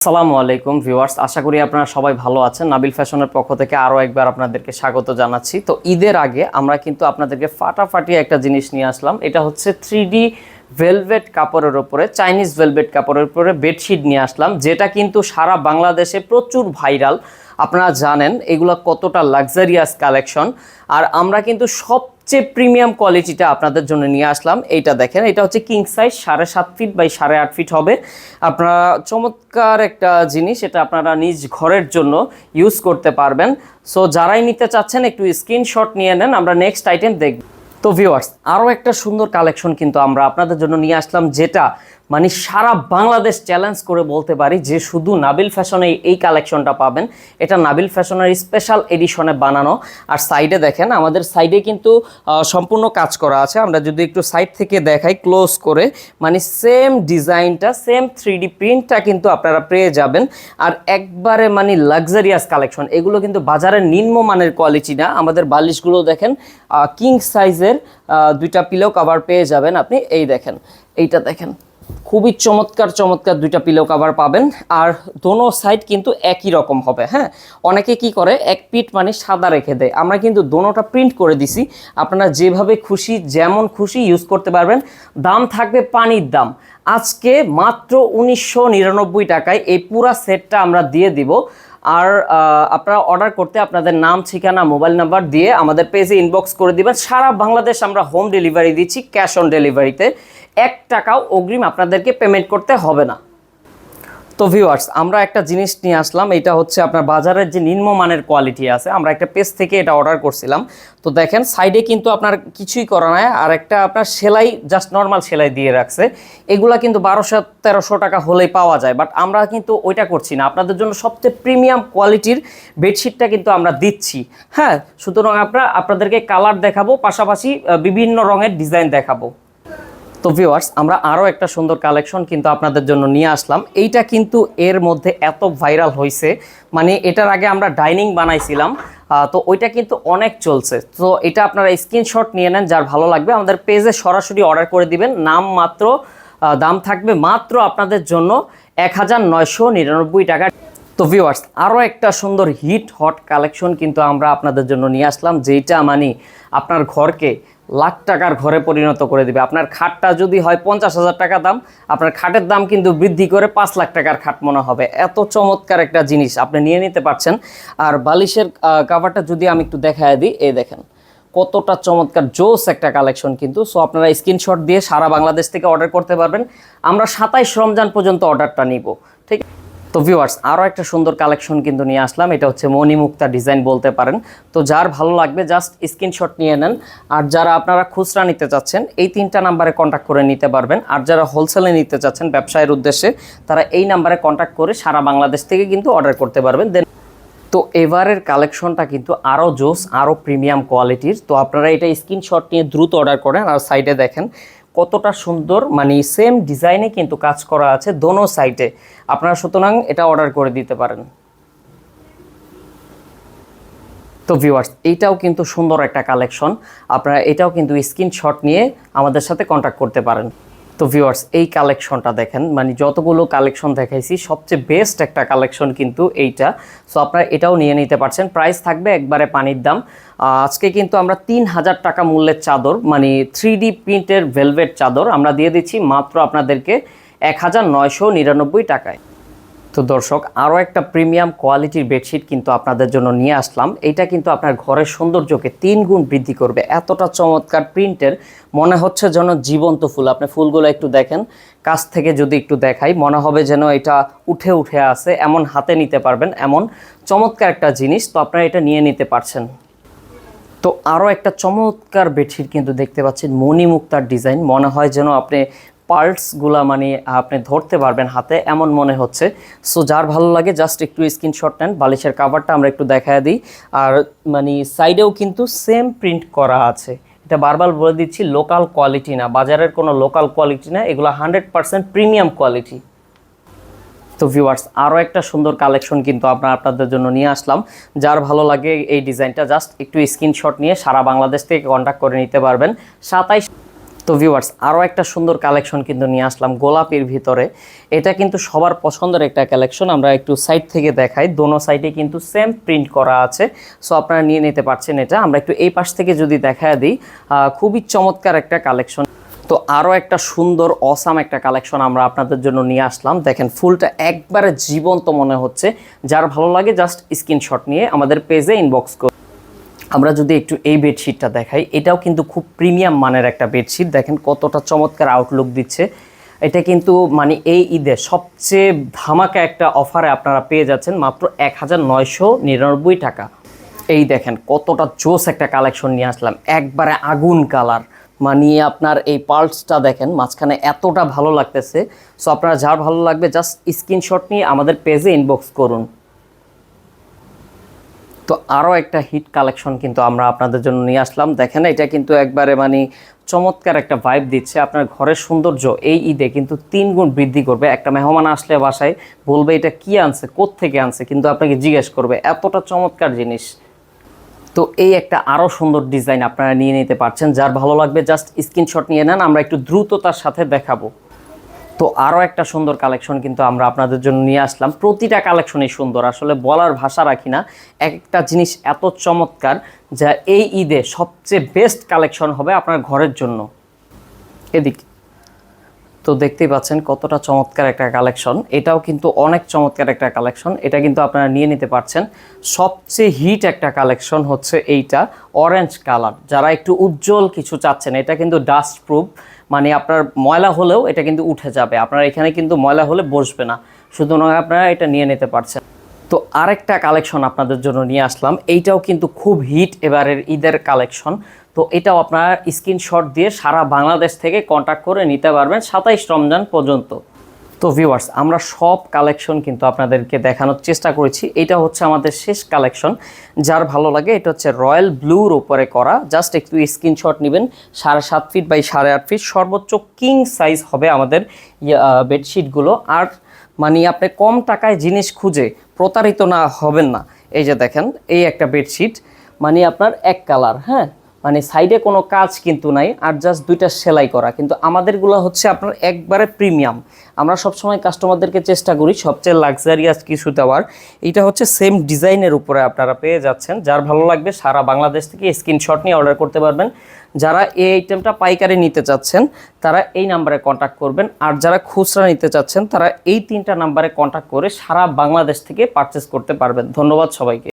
আসসালামু আলাইকুম ভিউয়ার্স, আশা করি আপনারা সবাই ভালো আছেন। নাবিল ফ্যাশনের পক্ষ থেকে আরও একবার আপনাদেরকে স্বাগত জানাচ্ছি। তো ঈদের আগে আমরা কিন্তু আপনাদেরকে ফাটাফাটি একটা জিনিস নিয়ে আসলাম। এটা হচ্ছে 3D ভেলভেট কাপড়ের উপরে, চাইনিজ ভেলভেট কাপড়ের উপরে বেডশিট নিয়ে আসলাম, যেটা কিন্তু সারা বাংলাদেশে প্রচুর ভাইরাল। আপনারা জানেন এগুলো কতটা লাক্সারিয়াস কালেকশন, আর আমরা কিন্তু সবচেয়ে প্রিমিয়াম কোয়ালিটিটা আপনাদের জন্য নিয়ে আসলাম। এইটা দেখেন, এটা হচ্ছে king size, 7.5 feet by 8.5 feet হবে। আপনারা চমৎকার একটা জিনিস, এটা আপনারা নিজ ঘরের জন্য ইউজ করতে পারবেন। সো যারাই নিতে চাচ্ছেন একটু স্ক্রিনশট নিয়ে নেন, আমরা নেক্সট আইটেম দেখব। তো ভিউয়ার্স, আরও একটা সুন্দর কালেকশন কিন্তু আমরা আপনাদের জন্য নিয়ে আসলাম, যেটা মানে সারা বাংলাদেশ চ্যালেঞ্জ করে বলতে পারি যে শুধু নাবিল ফ্যাশনে এই কালেকশনটা পাবেন। এটা নাবিল ফ্যাশনের স্পেশাল এডিশনে বানানো। আর সাইডে দেখেন, আমাদের সাইডে কিন্তু সম্পূর্ণ কাজ করা আছে। আমরা যদি একটু সাইড থেকে দেখাই ক্লোজ করে, মানে সেম ডিজাইনটা, সেম 3D প্রিন্টটা কিন্তু আপনারা পেয়ে যাবেন। আর একবারে মানে লাক্সারিয়াস কালেকশন, এগুলো কিন্তু বাজারের নিম্নমানের কোয়ালিটি না। আমাদের বালিশগুলো দেখেন, কিং সাইজের দুইটা পিলো কভার পেয়ে যাবেন আপনি। এই দেখেন, এইটা দেখেন, খুবই চমৎকার চমৎকার দুইটা পিলো কভার পাবেন। আর দোনো সাইড কিন্তু একই রকম হবে। হ্যাঁ, অনেকে কি করে এক পিঠ মানে সাদা রেখে দেয়, আমরা কিন্তু দোনোটা প্রিন্ট করে দিছি। আপনারা যেভাবে খুশি যেমন খুশি ইউজ করতে পারবেন। দাম থাকবে পানির দাম। আজকে মাত্র 1999 টাকায় এই পুরা সেটটা আমরা দিয়ে দিব। আর আপনারা অর্ডার করতে আপনাদের নাম, ঠিকানা, মোবাইল নাম্বার দিয়ে আমাদের পেজে ইনবক্স করে দিবেন। সারা বাংলাদেশ আমরা হোম ডেলিভারি দিচ্ছি, ক্যাশ অন ডেলিভারিতে। 1 টাকাও অগ্রিম আপনাদেরকে পেমেন্ট করতে হবে না। তো ভিউয়ার্স, আমরা একটা জিনিস নিয়ে আসলাম, এটা হচ্ছে আপনার বাজারের যে নিম্নমানের কোয়ালিটি আছে, আমরা একটা পেজ থেকে এটা অর্ডার করছিলাম। তো দেখেন সাইডে কিন্তু আপনার কিছুই করা নাই, আর একটা আপনার সেলাই, জাস্ট নর্মাল সেলাই দিয়ে রাখছে। এগুলা কিন্তু 1200-1300 টাকা হলেই পাওয়া যায়, বাট আমরা কিন্তু ওইটা করছি না। আপনাদের জন্য সবচেয়ে প্রিমিয়াম কোয়ালিটির বেডশিটটা কিন্তু আমরা দিচ্ছি। হ্যাঁ, সুতরাং আপনাদেরকে কালার দেখাবো, পাশাপাশি বিভিন্ন রঙের ডিজাইন দেখাবো। তো ভিউয়ার্স, আমরা আরও একটা সুন্দর কালেকশন কিন্তু আপনাদের জন্য নিয়ে আসলাম। এইটা কিন্তু এর মধ্যে এত ভাইরাল হয়েছে, মানে এটার আগে আমরা ডাইনিং বানাইছিলাম, তো ওইটা কিন্তু অনেক চলছে। তো এটা আপনারা স্ক্রিনশট নিয়ে নেন, যার ভালো লাগবে আমাদের পেজে সরাসরি অর্ডার করে দিবেন। নাম মাত্র, দাম থাকবে মাত্র আপনাদের জন্য 1999 টাকা। তো ভিউয়ার্স, আরও একটা সুন্দর হিট হট কালেকশন কিন্তু আমরা আপনাদের জন্য নিয়ে আসলাম, যেইটা মানে আপনার ঘরকে লাখ টাকার ঘরে পরিণত করে দিবে। আপনার খাটটা যদি হয় 50,000 টাকা দাম, আপনার খাটের দাম কিন্তু বৃদ্ধি করে 5 লাখ টাকার খাট মনে হবে। এত চমৎকার একটা জিনিস আপনি নিয়ে নিতে পারছেন। আর বালিশের কাভারটা যদি আমি একটু দেখায় দিই, এই দেখেন কতটা চমৎকার জোস একটা কালেকশন কিন্তু। সো আপনারা স্ক্রিনশট দিয়ে সারা বাংলাদেশ থেকে অর্ডার করতে পারবেন। আমরা 27 রমজান পর্যন্ত অর্ডারটা নিব, ঠিক। তো ভিউয়ার্স, আরও একটা সুন্দর কালেকশন কিন্তু নিয়ে আসলাম। এটা হচ্ছে মণিমুক্তা ডিজাইন বলতে পারেন। তো যার ভালো লাগবে জাস্ট স্ক্রিনশট নিয়ে নেন। আর যারা আপনারা খুচরা নিতে চাচ্ছেন, এই 3টা নাম্বারে কন্ট্যাক্ট করে নিতে পারবেন। আর যারা হোলসেলে নিতে চাচ্ছেন ব্যবসায়ের উদ্দেশ্যে, তারা এই নাম্বারে কন্ট্যাক্ট করে সারা বাংলাদেশ থেকে কিন্তু অর্ডার করতে পারবেন। দেন তো এবারের কালেকশনটা কিন্তু আরও জোস, আরও প্রিমিয়াম কোয়ালিটির। তো আপনারা এটা স্ক্রিনশট নিয়ে দ্রুত অর্ডার করেন। আর সাইডে দেখেন কতটা সুন্দর, মানে সেম ডিজাইনে কিন্তু কাজ করা আছে দোনো সাইডে। আপনারা সুতরাং এটা অর্ডার করে দিতে পারেন। তো ভিউয়ার্স, এইটাও কিন্তু সুন্দর একটা কালেকশন। আপনারা এটাও কিন্তু স্ক্রিনশট নিয়ে আমাদের সাথে কন্ট্যাক্ট করতে পারেন। তো ভিউয়ার্স, এই কালেকশনটা দেখেন, মানে যতগুলো কালেকশন দেখাইছি সবচেয়ে বেস্ট একটা কালেকশন কিন্তু এইটা। সো আপনারা এটাও নিয়ে নিতে পারছেন। প্রাইস থাকবে একবারে পানির দাম। আজকে কিন্তু আমরা 3000 টাকা মূল্যের চাদর, মানে 3D প্রিন্টের ভেলভেট চাদর আমরা দিয়ে দিচ্ছি মাত্র আপনাদেরকে 1999 টাকায়। তো দর্শক, আরও একটা প্রিমিয়াম কোয়ালিটির বেডশিট কিন্তু আপনাদের জন্য নিয়ে আসলাম। এইটা কিন্তু আপনার ঘরের সৌন্দর্যকে 3 গুণ বৃদ্ধি করবে। এতটা চমৎকার প্রিন্টের, মনে হচ্ছে যেন জীবন্ত ফুল। আপনি ফুলগুলো একটু দেখেন, কাছ থেকে যদি একটু দেখাই, মনে হবে যেন এটা উঠে উঠে আছে, এমন হাতে নিতে পারবেন, এমন চমৎকার একটা জিনিস। তো আপনারা এটা নিয়ে নিতে পারছেন। তো আরও একটা চমৎকার বেডশিট কিন্তু দেখতে পাচ্ছেন, মণিমুক্তার ডিজাইন। মনে হয় যেন আপনি পার্টসগুলা মানে আপনি ধরতে পারবেন হাতে, এমন মনে হচ্ছে। সো যার ভালো লাগে জাস্ট একটু স্ক্রিনশট নেন। বালিশের কাভারটা আমরা একটু দেখায় দিই। আর মানে সাইডেও কিন্তু সেম প্রিন্ট করা আছে। এটা বারবার বলে দিচ্ছি, লোকাল কোয়ালিটি না, বাজারের কোনো লোকাল কোয়ালিটি না, এগুলো 100% প্রিমিয়াম কোয়ালিটি। তো ভিউয়ার্স, আরও একটা সুন্দর কালেকশন কিন্তু আপনাদের জন্য নিয়ে আসলাম। যার ভালো লাগে এই ডিজাইনটা জাস্ট একটু স্ক্রিনশট নিয়ে সারা বাংলাদেশ থেকে কন্ট্যাক্ট করে নিতে পারবেন। 27। তো ভিউয়ার্স আরও একটা সুন্দর কালেকশন কিন্তু নিয়ে আসলাম গোলাপির ভিতরে। এটা কিন্তু সবার পছন্দের একটা কালেকশন। আমরা একটু সাইড থেকে দেখাই, দোনো সাইডে কিন্তু সেম প্রিন্ট করা আছে, সো আপনারা নিয়ে নিতে পারছেন এটা। আমরা একটু এই পাশ থেকে যদি দেখায় দিই, খুবই চমৎকার একটা কালেকশন। তো আরও একটা সুন্দর অসাম একটা কালেকশন আমরা আপনাদের জন্য নিয়ে আসলাম। দেখেন ফুলটা একবারে জীবন্ত মনে হচ্ছে। যার ভালো লাগে জাস্ট স্ক্রিনশট নিয়ে আমাদের পেজে ইনবক্স করুন। আমরা যদি একটু এই বেডশিটটা দেখাই, এটাও কিন্তু খুব প্রিমিয়াম মানের একটা বেডশিট। দেখেন কতটা চমৎকার আউটলুক দিচ্ছে। এটা কিন্তু মানে এই ঈদে সবচেয়ে ধামাকা একটা অফারে আপনারা পেয়ে যাচ্ছেন মাত্র 1999 টাকা। এই দেখেন কতটা জোস একটা কালেকশন নিয়ে আসলাম, একবারে আগুন কালার। মানে আপনার এই পার্লসটা দেখেন মাঝখানে এতটা ভালো লাগতেছে। সো আপনারা যার ভালো লাগবে জাস্ট স্ক্রিনশট নিয়ে আমাদের পেজে ইনবক্স করুন। তো আরও একটা হিট কালেকশন কিন্তু আমরা আপনাদের জন্য নিয়ে আসলাম। দেখেন এটা কিন্তু একবারে মানে চমৎকার একটা ভাইব দিচ্ছে। আপনার ঘরের সৌন্দর্য এই ঈদে কিন্তু 3 গুণ বৃদ্ধি করবে। একটা মেহমান আসলে বাসায় বলবে এটা কি আনছে, কোত্থেকে আনছে, কিন্তু আপনাকে জিজ্ঞেস করবে, এতটা চমৎকার জিনিস। তো এই একটা আরও সুন্দর ডিজাইন আপনারা নিয়ে নিতে পারছেন। যার ভালো লাগবে জাস্ট স্ক্রিনশট নিয়ে নেন, আমরা একটু দ্রুততার সাথে দেখাবো। তো আরও একটা সুন্দর কালেকশন কিন্তু আমরা আপনাদের জন্য নিয়ে আসলাম। প্রতিটা কালেকশনই সুন্দর, আসলে বলার ভাষা রাখি না। একটা জিনিস এত চমৎকার যা এই ঈদে সবচেয়ে বেস্ট কালেকশন হবে আপনার ঘরের জন্য। এদিকে তো দেখতেই পাচ্ছেন কতটা চমৎকার একটা কালেকশন। এটাও কিন্তু অনেক চমৎকার একটা কালেকশন। এটা কিন্তু আপনারা নিয়ে নিতে পারছেন। সবচেয়ে হিট একটা কালেকশন হচ্ছে এইটা, অরেঞ্জ কালার। যারা একটু উজ্জ্বল কিছু চাচ্ছেন, এটা কিন্তু ডাস্ট প্রুফ, মানে আপনার ময়লা হলেও এটা কিন্তু উঠে যাবে। আপনার এখানে কিন্তু ময়লা হলে বসবে না, শুধু নয় আপনারা এটা নিয়ে নিতে পারছেন। তো আরেকটা কালেকশন আপনাদের জন্য নিয়ে আসলাম। এইটাও কিন্তু খুব হিট এবারের ঈদের কালেকশন। তো এটাও আপনারা স্ক্রিনশট দিয়ে সারা বাংলাদেশ থেকে কন্ট্যাক্ট করে নিতে পারবেন 27 রমজান পর্যন্ত। তো ভিউয়ার্স আমরা সব কালেকশন কিন্তু আপনাদেরকে দেখানোর চেষ্টা করেছি। এটা হচ্ছে আমাদের শেষ কালেকশন। যার ভালো লাগে, এটা হচ্ছে রয়্যাল ব্লুর উপরে করা। জাস্ট একটু স্ক্রিনশট নেবেন। 7.5 ফিট বাই 8.5 ফিট, সর্বোচ্চ কিং সাইজ হবে আমাদের বেডশিটগুলো। আর মানে আপনি কম টাকায় জিনিস খুঁজে প্রতারিত না হবেন না। এই যে দেখেন এই একটা বেডশিট, মানে আপনার এক কালার, হ্যাঁ, মানে সাইডে কোনো কাজ কিন্তু নাই, আর জাস্ট 2টা সেলাই করা। কিন্তু আমাদেরগুলো হচ্ছে আপনার একবারে প্রিমিয়াম। আমরা সবসময় কাস্টমারদেরকে চেষ্টা করি সবচেয়ে লাক্সারিয়াস কিছু দেওয়ার। এটা হচ্ছে সেম ডিজাইনের উপরে আপনারা পেয়ে যাচ্ছেন। যার ভালো লাগবে সারা বাংলাদেশ থেকে স্ক্রিনশট নিয়ে অর্ডার করতে পারবেন। যারা এই আইটেমটা পাইকারি নিতে চাচ্ছেন তারা এই নাম্বারে কন্ট্যাক্ট করবেন, আর যারা খুচরা নিতে চাচ্ছেন তারা এই 3টা নাম্বারে কন্ট্যাক্ট করে সারা বাংলাদেশ থেকে পারচেস করতে পারবেন। ধন্যবাদ সবাইকে।